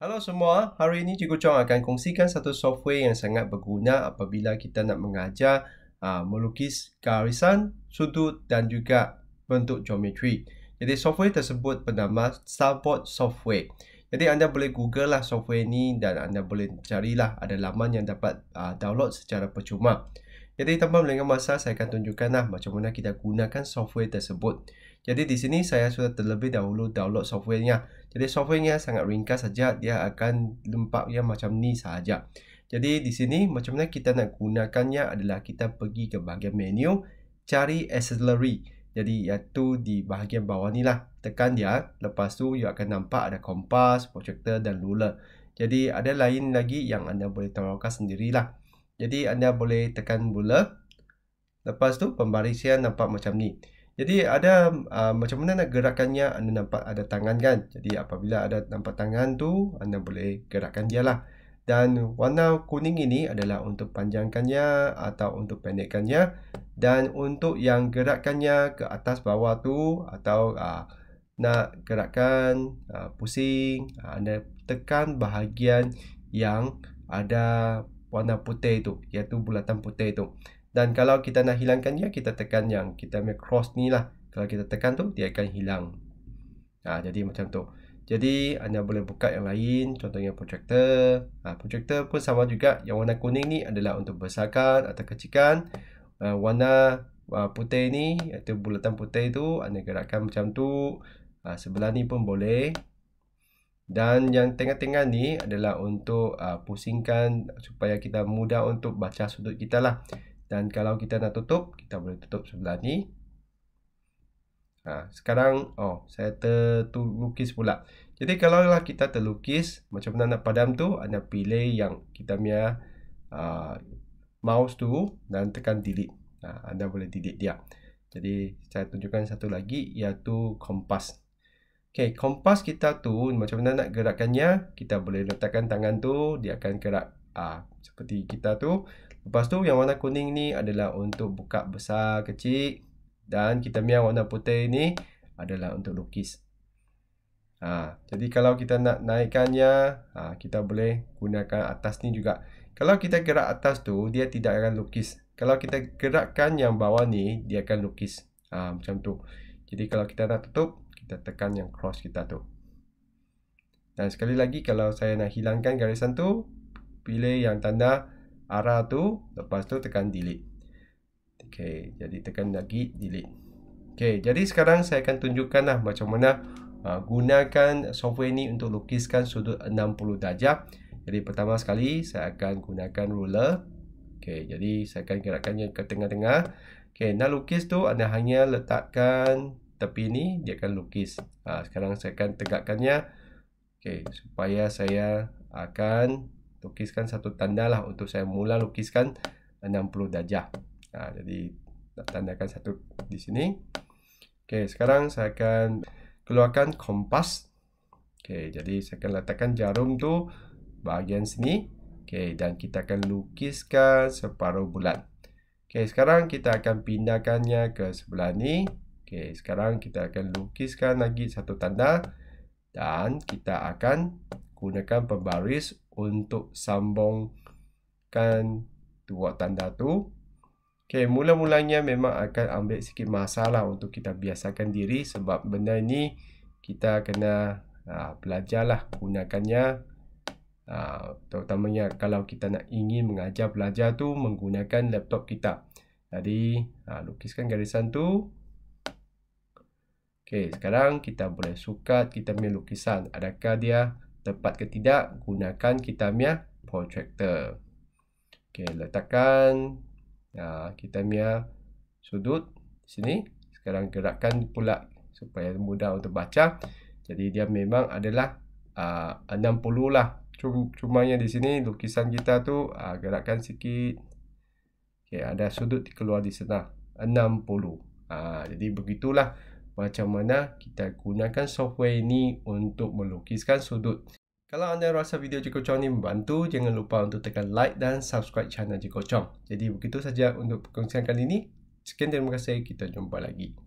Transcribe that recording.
Halo semua, hari ini Cikgu Chong akan kongsikan satu software yang sangat berguna apabila kita nak mengajar melukis garisan, sudut dan juga bentuk geometri. Jadi software tersebut bernama Starboard Software. Jadi anda boleh Google lah software ini dan anda boleh carilah ada laman yang dapat download secara percuma. Jadi tanpa melengah masa, saya akan tunjukkanlah macam mana kita gunakan software tersebut. Jadi di sini saya sudah terlebih dahulu download softwarenya. Jadi softwarenya sangat ringkas saja, dia akan lempaknya macam ni sahaja. Jadi di sini macam mana kita nak gunakannya adalah kita pergi ke bahagian menu, cari auxiliary. Jadi iaitu di bahagian bawah ni lah, tekan dia. Lepas tu you akan nampak ada kompas, protractor dan ruler. Jadi ada lain lagi yang anda boleh tawarkan sendirilah. Jadi anda boleh tekan ruler. Lepas tu pembarisian nampak macam ni. Jadi ada macam mana nak gerakannya, anda nampak ada tangan kan. Jadi apabila ada nampak tangan tu, anda boleh gerakkan dia lah. Dan warna kuning ini adalah untuk panjangkannya atau untuk pendekkannya. Dan untuk yang gerakannya ke atas bawah tu atau nak gerakkan pusing, anda tekan bahagian yang ada warna putih tu, iaitu bulatan putih tu. Dan kalau kita nak hilangkannya, kita tekan yang kita punya cross ni lah. Kalau kita tekan tu, dia akan hilang. Jadi macam tu. Jadi anda boleh buka yang lain, contohnya protractor. Protractor pun sama juga. Yang warna kuning ni adalah untuk besarkan atau kecilkan. Warna putih ni, iaitu bulatan putih tu, anda gerakkan macam tu. Sebelah ni pun boleh. Dan yang tengah-tengah ni adalah untuk pusingkan supaya kita mudah untuk baca sudut kita lah. Dan kalau kita nak tutup, kita boleh tutup sebelah ni. Sekarang, saya terlukis pula. Jadi kalau lah kita terlukis, macam mana nak padam tu, anda pilih yang kita punya mouse tu dan tekan delete. Anda boleh delete dia. Jadi saya tunjukkan satu lagi, iaitu kompas. Okay, kompas kita tu, macam mana nak gerakannya, kita boleh letakkan tangan tu, dia akan gerak seperti kita tu. Lepas tu yang warna kuning ni adalah untuk buka besar kecil. Dan kita punya warna putih ni adalah untuk lukis. Jadi kalau kita nak naikkannya, kita boleh gunakan atas ni juga. Kalau kita gerak atas tu, dia tidak akan lukis. Kalau kita gerakkan yang bawah ni, dia akan lukis. Macam tu. Jadi kalau kita nak tutup, kita tekan yang cross kita tu. Dan sekali lagi, kalau saya nak hilangkan garisan tu, pilih yang tanda arah tu, lepas tu tekan delete. Okey, jadi tekan lagi delete. Okey, jadi sekarang saya akan tunjukkan lah macam mana gunakan software ni untuk lukiskan sudut 60 darjah. Jadi pertama sekali saya akan gunakan ruler. Okey, jadi saya akan gerakkannya ke tengah-tengah. Okey, nak lukis tu anda hanya letakkan tepi ni, dia akan lukis. Sekarang saya akan tegakkannya. Okey, supaya saya akan lukiskan satu tanda lah untuk saya mula lukiskan 60 darjah. Jadi tandakan satu di sini. Okey, sekarang saya akan keluarkan kompas. Okey, jadi saya akan letakkan jarum tu bahagian sini. Okey, dan kita akan lukiskan separuh bulat. Okey, sekarang kita akan pindahkannya ke sebelah ni. Okey, sekarang kita akan lukiskan lagi satu tanda. Dan kita akan gunakan pembaris untuk sambungkan dua tanda tu. Okey, mula-mulanya memang akan ambil sikit masa lah untuk kita biasakan diri. Sebab benda ni kita kena belajarlah gunakannya. Terutamanya kalau kita nak ingin mengajar pelajar tu menggunakan laptop kita. Jadi lukiskan garisan tu. Okey, sekarang kita boleh sukat kita punya lukisan. Adakah dia tepat ke tidak? Gunakan kita punya protractor. Okey, letakkan kita punya sudut di sini. Sekarang gerakkan pula supaya mudah untuk baca. Jadi dia memang adalah 60 lah. Cumanya di sini lukisan kita tu gerakkan sikit. Okey, ada sudut keluar di sana 60. Jadi begitulah macam mana kita gunakan software ini untuk melukiskan sudut. Kalau anda rasa video Cikgu Chong ni membantu, jangan lupa untuk tekan like dan subscribe channel Cikgu Chong. Jadi begitu saja untuk perkongsian kali ini. Sekian, terima kasih. Kita jumpa lagi.